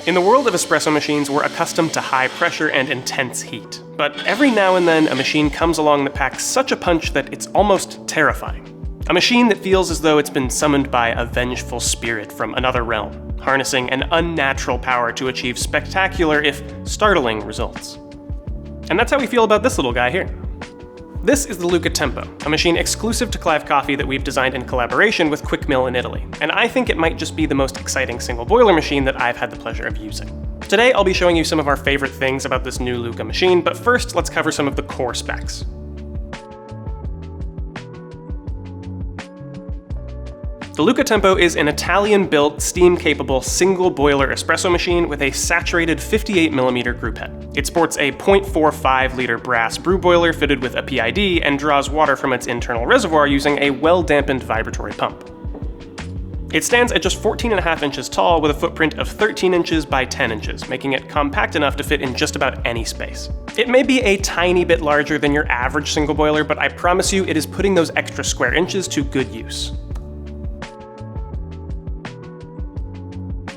In the world of espresso machines, we're accustomed to high pressure and intense heat. But every now and then, a machine comes along that packs such a punch that it's almost terrifying. A machine that feels as though it's been summoned by a vengeful spirit from another realm, harnessing an unnatural power to achieve spectacular, if startling, results. And that's how we feel about this little guy here. This is the LUCCA Tempo, a machine exclusive to Clive Coffee that we've designed in collaboration with Quick Mill in Italy, and I think it might just be the most exciting single boiler machine that I've had the pleasure of using. Today I'll be showing you some of our favorite things about this new LUCCA machine, but first let's cover some of the core specs. The LUCCA Tempo is an Italian-built, steam-capable, single-boiler espresso machine with a saturated 58mm group head. It sports a 0.45-liter brass brew boiler fitted with a PID and draws water from its internal reservoir using a well-dampened vibratory pump. It stands at just 14.5 inches tall with a footprint of 13 inches by 10 inches, making it compact enough to fit in just about any space. It may be a tiny bit larger than your average single boiler, but I promise you it is putting those extra square inches to good use.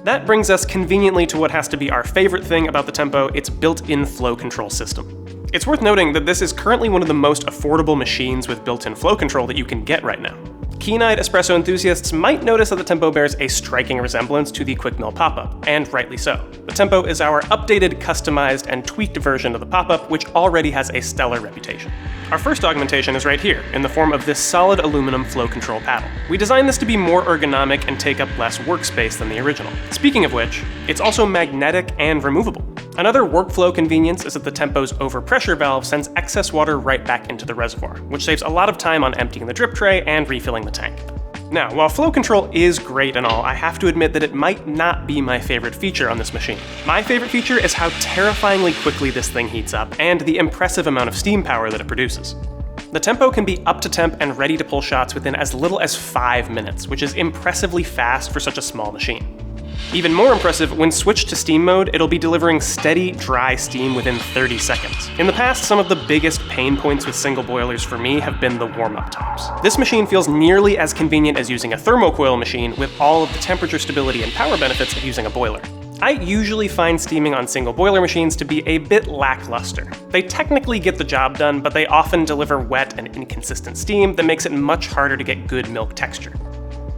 That brings us conveniently to what has to be our favorite thing about the Tempo, its built-in flow control system. It's worth noting that this is currently one of the most affordable machines with built-in flow control that you can get right now. Keen-eyed espresso enthusiasts might notice that the Tempo bears a striking resemblance to the Quick Mill pop-up, and rightly so. The Tempo is our updated, customized, and tweaked version of the pop-up, which already has a stellar reputation. Our first augmentation is right here, in the form of this solid aluminum flow control paddle. We designed this to be more ergonomic and take up less workspace than the original. Speaking of which, it's also magnetic and removable. Another workflow convenience is that the Tempo's overpressure valve sends excess water right back into the reservoir, which saves a lot of time on emptying the drip tray and refilling the tank. Now, while flow control is great and all, I have to admit that it might not be my favorite feature on this machine. My favorite feature is how terrifyingly quickly this thing heats up and the impressive amount of steam power that it produces. The Tempo can be up to temp and ready to pull shots within as little as 5 minutes, which is impressively fast for such a small machine. Even more impressive, when switched to steam mode, it'll be delivering steady, dry steam within 30 seconds. In the past, some of the biggest pain points with single boilers for me have been the warm-up times. This machine feels nearly as convenient as using a thermocoil machine with all of the temperature stability and power benefits of using a boiler. I usually find steaming on single boiler machines to be a bit lackluster. They technically get the job done, but they often deliver wet and inconsistent steam that makes it much harder to get good milk texture.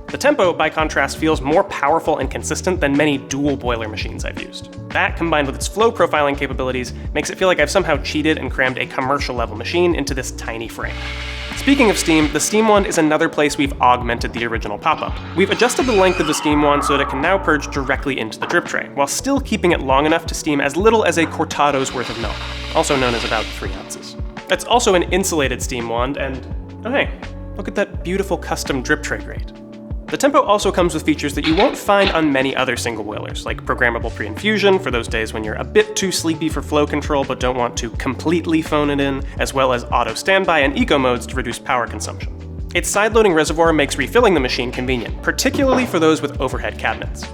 The Tempo, by contrast, feels more powerful and consistent than many dual boiler machines I've used. That, combined with its flow profiling capabilities, makes it feel like I've somehow cheated and crammed a commercial-level machine into this tiny frame. Speaking of steam, the steam wand is another place we've augmented the original pop-up. We've adjusted the length of the steam wand so that it can now purge directly into the drip tray, while still keeping it long enough to steam as little as a cortado's worth of milk, also known as about 3 ounces. It's also an insulated steam wand, and oh hey, look at that beautiful custom drip tray grate. The Tempo also comes with features that you won't find on many other single boilers, like programmable pre-infusion for those days when you're a bit too sleepy for flow control but don't want to completely phone it in, as well as auto standby and eco modes to reduce power consumption. Its side-loading reservoir makes refilling the machine convenient, particularly for those with overhead cabinets.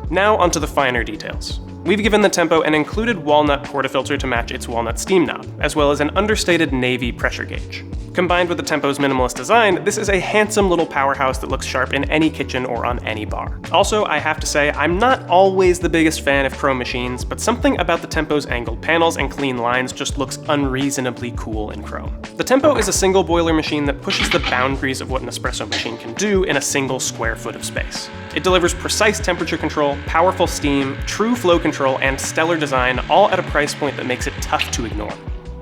Now onto the finer details. We've given the Tempo an included walnut portafilter to match its walnut steam knob, as well as an understated navy pressure gauge. Combined with the Tempo's minimalist design, this is a handsome little powerhouse that looks sharp in any kitchen or on any bar. Also, I have to say, I'm not always the biggest fan of chrome machines, but something about the Tempo's angled panels and clean lines just looks unreasonably cool in chrome. The Tempo is a single boiler machine that pushes the boundaries of what an espresso machine can do in a single square foot of space. It delivers precise temperature control, powerful steam, true flow control, and stellar design, all at a price point that makes it tough to ignore.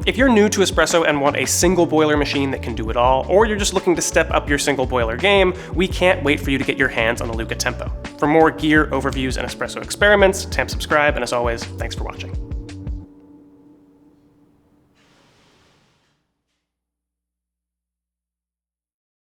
If you're new to espresso and want a single boiler machine that can do it all, or you're just looking to step up your single boiler game, we can't wait for you to get your hands on the LUCCA Tempo. For more gear, overviews, and espresso experiments, subscribe, and as always, thanks for watching.